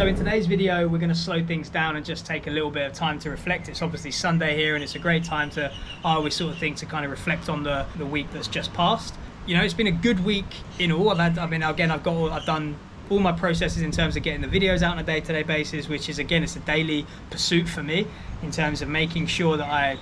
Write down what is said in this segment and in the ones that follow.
So in today's video, we're going to slow things down and just take a little bit of time to reflect. It's obviously Sunday here, and it's a great time to, I always sort of think, to kind of reflect on the week that's just passed. You know, it's been a good week in all. I've done all my processes in terms of getting the videos out on a day-to-day basis, which is, again, it's a daily pursuit for me in terms of making sure that I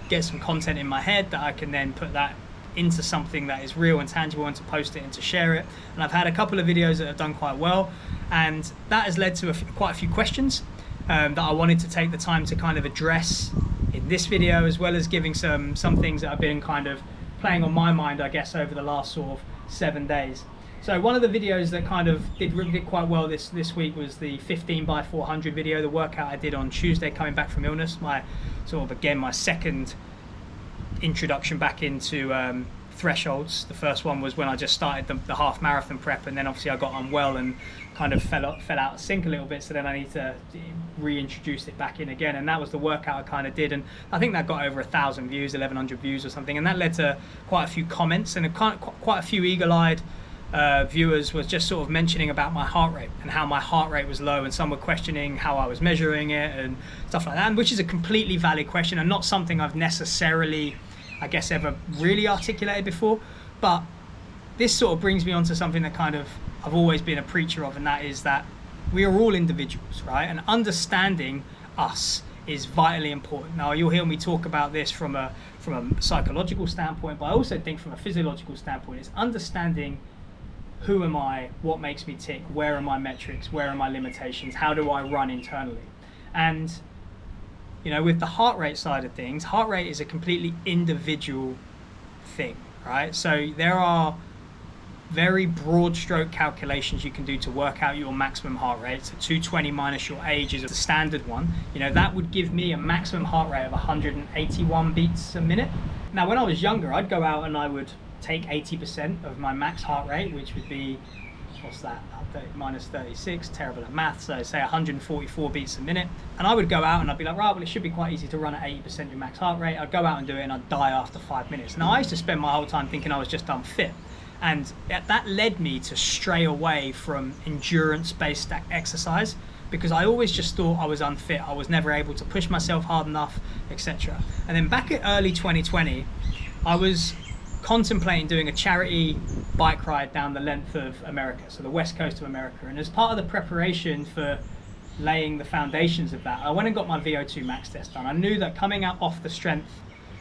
get some content in my head that I can then put that into something that is real and tangible, and to post it and to share it. And I've had a couple of videos that have done quite well, and that has led to quite a few questions that I wanted to take the time to kind of address in this video, as well as giving some things that have been kind of playing on my mind, I guess, over the last sort of 7 days. So one of the videos that kind of did quite well this week was the 15x400 video, the workout I did on Tuesday coming back from illness. My second introduction back into thresholds. The first one was when I just started the half marathon prep, and then obviously I got unwell and kind of fell out of sync a little bit, so then I need to reintroduce it back in again, and that was the workout I kind of did, and I think that got over 1,000 views, 1,100 views or something, and that led to quite a few comments, and quite a few eagle-eyed viewers was just sort of mentioning about my heart rate and how my heart rate was low, and some were questioning how I was measuring it and stuff like that, and which is a completely valid question and not something I've necessarily, I guess, ever really articulated before. But this sort of brings me on to something that kind of I've always been a preacher of, and that is that we are all individuals, right? And understanding us is vitally important. Now, you'll hear me talk about this from a psychological standpoint, but I also think from a physiological standpoint, it's understanding who am I, what makes me tick, where are my metrics, where are my limitations, how do I run internally. And you know, with the heart rate side of things, heart rate is a completely individual thing, right? So there are very broad stroke calculations you can do to work out your maximum heart rate. So 220 minus your age is the standard one. You know, that would give me a maximum heart rate of 181 beats a minute. Now, when I was younger, I'd go out and I would take 80% of my max heart rate, which would be, what's that, minus 36, terrible at math, so say 144 beats a minute, and I would go out and I'd be like, right, well, it should be quite easy to run at 80% your max heart rate. I'd go out and do it and I'd die after 5 minutes. Now, I used to spend my whole time thinking I was just unfit, and that led me to stray away from endurance-based exercise, because I always just thought I was unfit, I was never able to push myself hard enough, etc. And then back at early 2020, I was contemplating doing a charity bike ride down the length of America, so the west coast of America, and as part of the preparation for laying the foundations of that, I went and got my VO2 max test done. I knew that coming out off the strength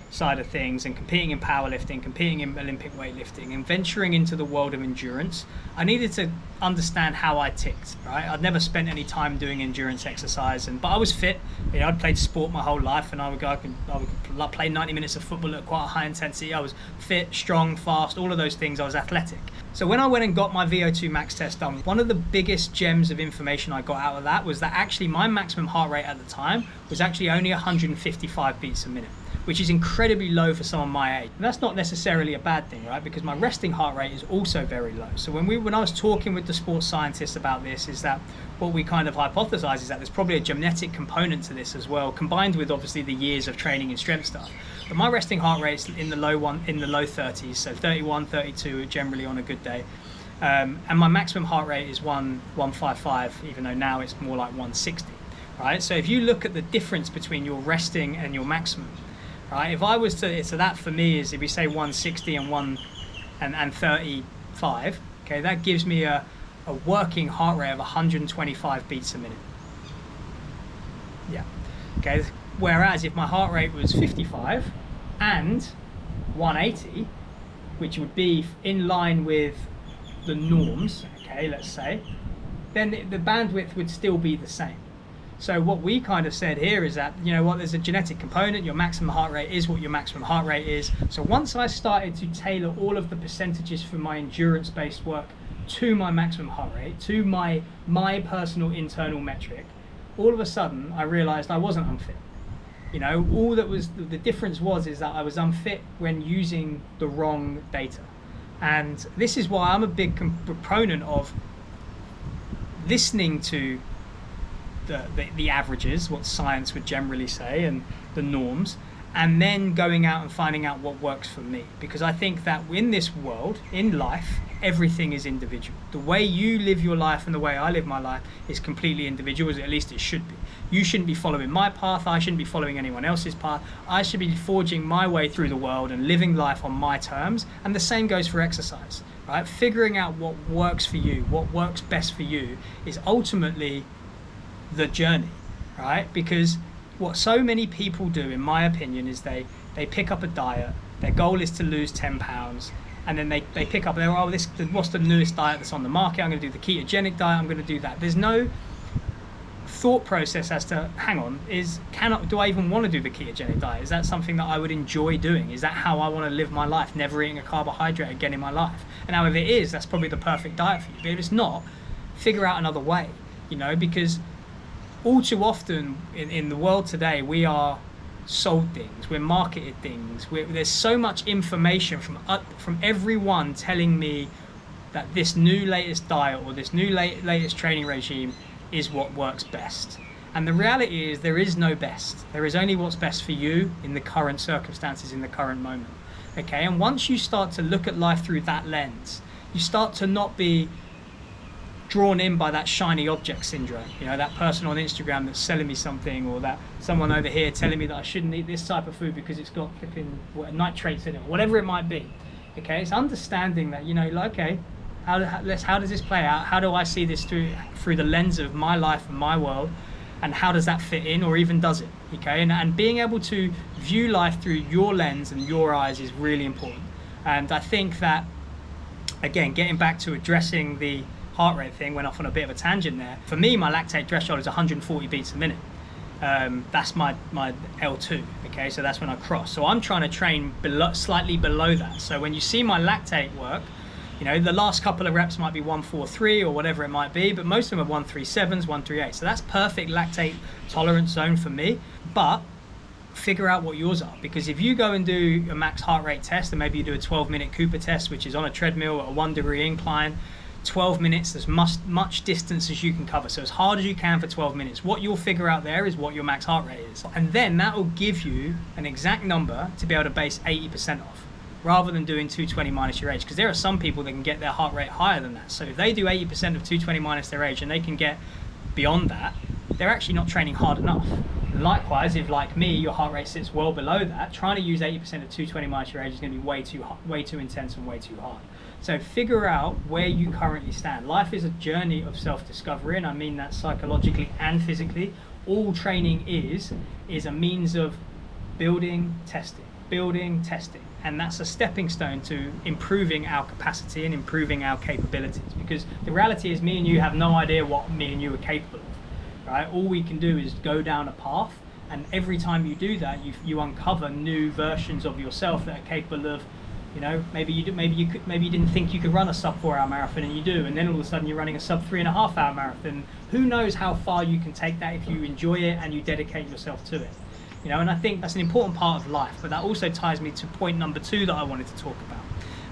side of things and competing in powerlifting, competing in Olympic weightlifting, and venturing into the world of endurance, I needed to understand how I ticked, right? I'd never spent any time doing endurance exercise, but I was fit. You know, I'd played sport my whole life, and I would play 90 minutes of football at quite a high intensity. I was fit, strong, fast, all of those things. I was athletic. So when I went and got my VO2 max test done, one of the biggest gems of information I got out of that was that actually my maximum heart rate at the time was actually only 155 beats a minute, which is incredibly low for someone my age. And that's not necessarily a bad thing, right? Because my resting heart rate is also very low. So when I was talking with the sports scientists about this, is that what we kind of hypothesize is that there's probably a genetic component to this as well, combined with obviously the years of training and strength stuff. But my resting heart rate is in the low 30s, so 31, 32 generally on a good day. And my maximum heart rate is 155, even though now it's more like 160, right? So if you look at the difference between your resting and your maximum, right? If I was to, so that for me is, if we say 160 and 35, okay, that gives me a working heart rate of 125 beats a minute. Yeah, okay. Whereas if my heart rate was 55 and 180, which would be in line with the norms, okay, let's say, then the bandwidth would still be the same. So what we kind of said here is that, you know what, there's a genetic component. Your maximum heart rate is what your maximum heart rate is. So once I started to tailor all of the percentages for my endurance-based work to my maximum heart rate, to my personal internal metric, all of a sudden I realized I wasn't unfit. You know, all that was the difference is that I was unfit when using the wrong data. And this is why I'm a big proponent of listening to the averages, what science would generally say, and the norms, and then going out and finding out what works for me. Because I think that in this world, in life, everything is individual. The way you live your life and the way I live my life is completely individual, as at least it should be. You shouldn't be following my path. I shouldn't be following anyone else's path. I should be forging my way through the world and living life on my terms. And the same goes for exercise, right? Figuring out what works for you, what works best for you, is ultimately the journey, right? Because what so many people do, in my opinion, is they pick up a diet. Their goal is to lose 10 pounds. And then they pick up, what's the newest diet that's on the market? I'm going to do the ketogenic diet. I'm going to do that. There's no thought process as to, hang on, do I even want to do the ketogenic diet? Is that something that I would enjoy doing? Is that how I want to live my life, never eating a carbohydrate again in my life? And now if it is, that's probably the perfect diet for you. But if it's not, figure out another way, because all too often in the world today, we are sold things, we're marketed things, there's so much information from everyone telling me that this new latest diet or this new latest training regime is what works best. And the reality is there is no best. There is only what's best for you in the current circumstances, in the current moment. Okay, and once you start to look at life through that lens, you start to not be drawn in by that shiny object syndrome, that person on Instagram that's selling me something, or that someone over here telling me that I shouldn't eat this type of food because it's got flipping nitrates in it, or whatever it might be. Okay, it's understanding that, okay, how does this play out? How do I see this through the lens of my life and my world, and how does that fit in, or even does it? Okay, and being able to view life through your lens and your eyes is really important. And I think that, again, getting back to addressing the heart rate thing, went off on a bit of a tangent there. For me, my lactate threshold is 140 beats a minute. That's my L2. Okay, so that's when I cross. So I'm trying to train slightly below that. So when you see my lactate work, the last couple of reps might be 143 or whatever it might be, but most of them are 137s, 138. So that's perfect lactate tolerance zone for me. But figure out what yours are, because if you go and do a max heart rate test, and maybe you do a 12-minute Cooper test, which is on a treadmill at a 1-degree incline, 12 minutes, as much distance as you can cover, so as hard as you can for 12 minutes. What you'll figure out there is what your max heart rate is, and then that will give you an exact number to be able to base 80% off, rather than doing 220 minus your age, because there are some people that can get their heart rate higher than that. So if they do 80% of 220 minus their age and they can get beyond that, they're actually not training hard enough. Likewise, if like me, your heart rate sits well below that, trying to use 80% of 220 minus your age is going to be way too intense and way too hard. So figure out where you currently stand. Life is a journey of self-discovery, and I mean that psychologically and physically. All training is a means of building, testing, and that's a stepping stone to improving our capacity and improving our capabilities, because the reality is me and you have no idea what me and you are capable of, right? All we can do is go down a path, and every time you do that, you uncover new versions of yourself that are capable of, maybe you didn't think you could run a sub 4-hour marathon, and you do, and then all of a sudden you're running a sub 3.5-hour marathon. Who knows how far you can take that if you enjoy it and you dedicate yourself to it. And I think that's an important part of life, but that also ties me to point number 2 that I wanted to talk about,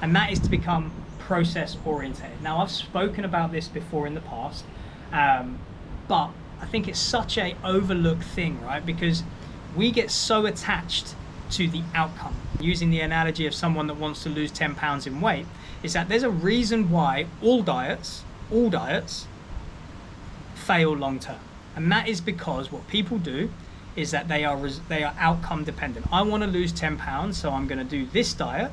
and that is to become process oriented. Now, I've spoken about this before in the past, but I think it's such a overlooked thing, right? Because we get so attached to the outcome. Using the analogy of someone that wants to lose 10 pounds in weight, is that there's a reason why all diets fail long term, and that is because what people do is that they are outcome dependent. I want to lose 10 pounds, so I'm going to do this diet,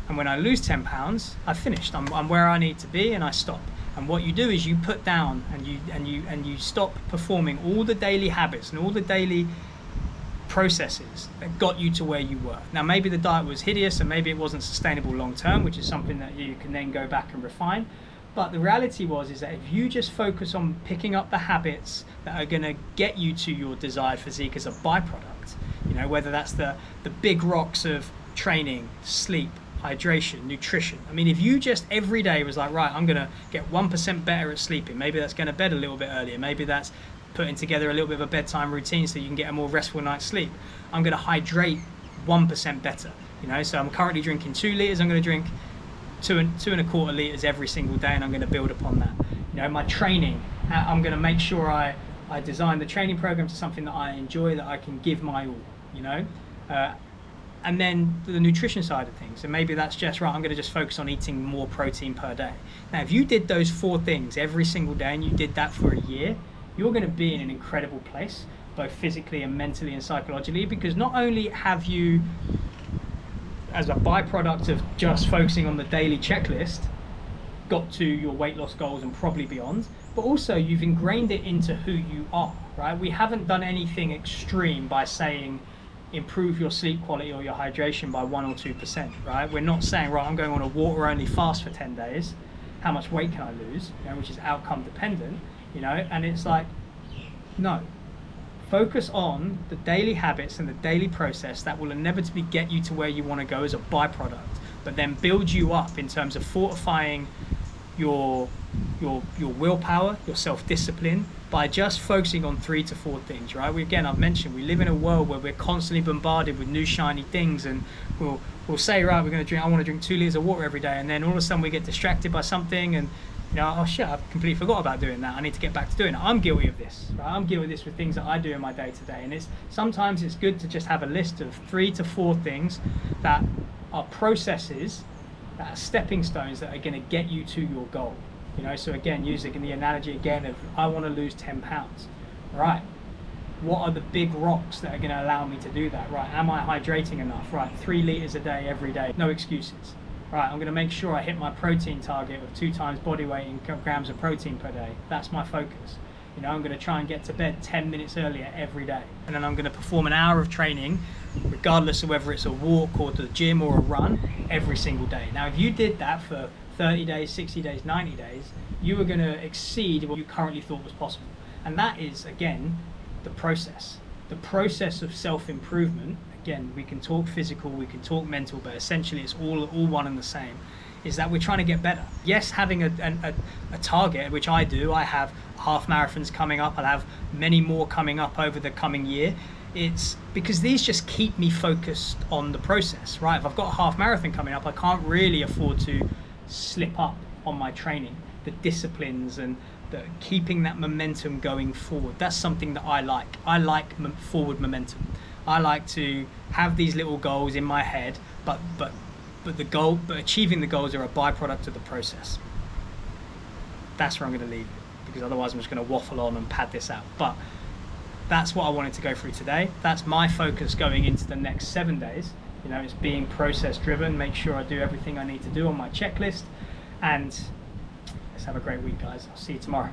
and when I lose 10 pounds, I've finished. I'm where I need to be, and I stop. And what you do is you put down and you stop performing all the daily habits and all the daily processes that got you to where you were. Now, maybe the diet was hideous and maybe it wasn't sustainable long term, which is something that you can then go back and refine. But the reality is that if you just focus on picking up the habits that are going to get you to your desired physique as a byproduct, whether that's the big rocks of training, sleep, hydration, nutrition. I mean, if you just every day was like, right, I'm going to get 1% better at sleeping, maybe that's going to bed a little bit earlier, maybe that's putting together a little bit of a bedtime routine so you can get a more restful night's sleep. I'm going to hydrate 1% better, so I'm currently drinking 2 liters, I'm going to drink 2.25 liters every single day, and I'm going to build upon that. My training, I'm going to make sure I design the training program to something that I enjoy, that I can give my all, And then the nutrition side of things, and maybe that's just right, I'm going to just focus on eating more protein per day. Now if you did those 4 things every single day and you did that for a year, you're going to be in an incredible place, both physically and mentally and psychologically, because not only have you, as a byproduct of just focusing on the daily checklist, got to your weight loss goals and probably beyond, but also you've ingrained it into who you are, right? We haven't done anything extreme by saying improve your sleep quality or your hydration by 1 or 2%, right? We're not saying, right, I'm going on a water only fast for 10 days, how much weight can I lose, which is outcome dependent, and it's like, no, focus on the daily habits and the daily process that will inevitably get you to where you want to go as a byproduct, but then build you up in terms of fortifying your willpower, your self-discipline, by just focusing on 3 to 4 things, right? I've mentioned, we live in a world where we're constantly bombarded with new shiny things, and we'll say, right, I want to drink 2 liters of water every day, and then all of a sudden we get distracted by something, and oh shit, I've completely forgot about doing that. I need to get back to doing it. I'm guilty of this, right? I'm guilty of this with things that I do in my day to day, and sometimes it's good to just have a list of 3 to 4 things that are processes, that are stepping stones that are going to get you to your goal. So again, using the analogy again of, I want to lose 10 pounds. Right, what are the big rocks that are going to allow me to do that? Right, am I hydrating enough? Right, 3 liters a day every day, no excuses. Right, I'm going to make sure I hit my protein target of 2 times body weight in grams of protein per day. That's my focus. I'm going to try and get to bed 10 minutes earlier every day, and then I'm going to perform an hour of training, regardless of whether it's a walk or the gym or a run, every single day. Now if you did that for 30 days, 60 days, 90 days, you are going to exceed what you currently thought was possible. And that is, again, the process of self-improvement. Again, we can talk physical, we can talk mental, but essentially it's all one and the same, is that we're trying to get better. Yes, having a target, which I do, I have half marathons coming up, I'll have many more coming up over the coming year. It's because these just keep me focused on the process, right? If I've got a half marathon coming up, I can't really afford to slip up on my training, the disciplines and keeping that momentum going forward. That's something that I like. I like forward momentum. I like to have these little goals in my head, but achieving the goals are a byproduct of the process. That's where I'm going to leave it, because otherwise I'm just going to waffle on and pad this out. But that's what I wanted to go through today. That's my focus going into the next 7 days. It's being process driven, make sure I do everything I need to do on my checklist, and let's have a great week, guys. I'll see you tomorrow.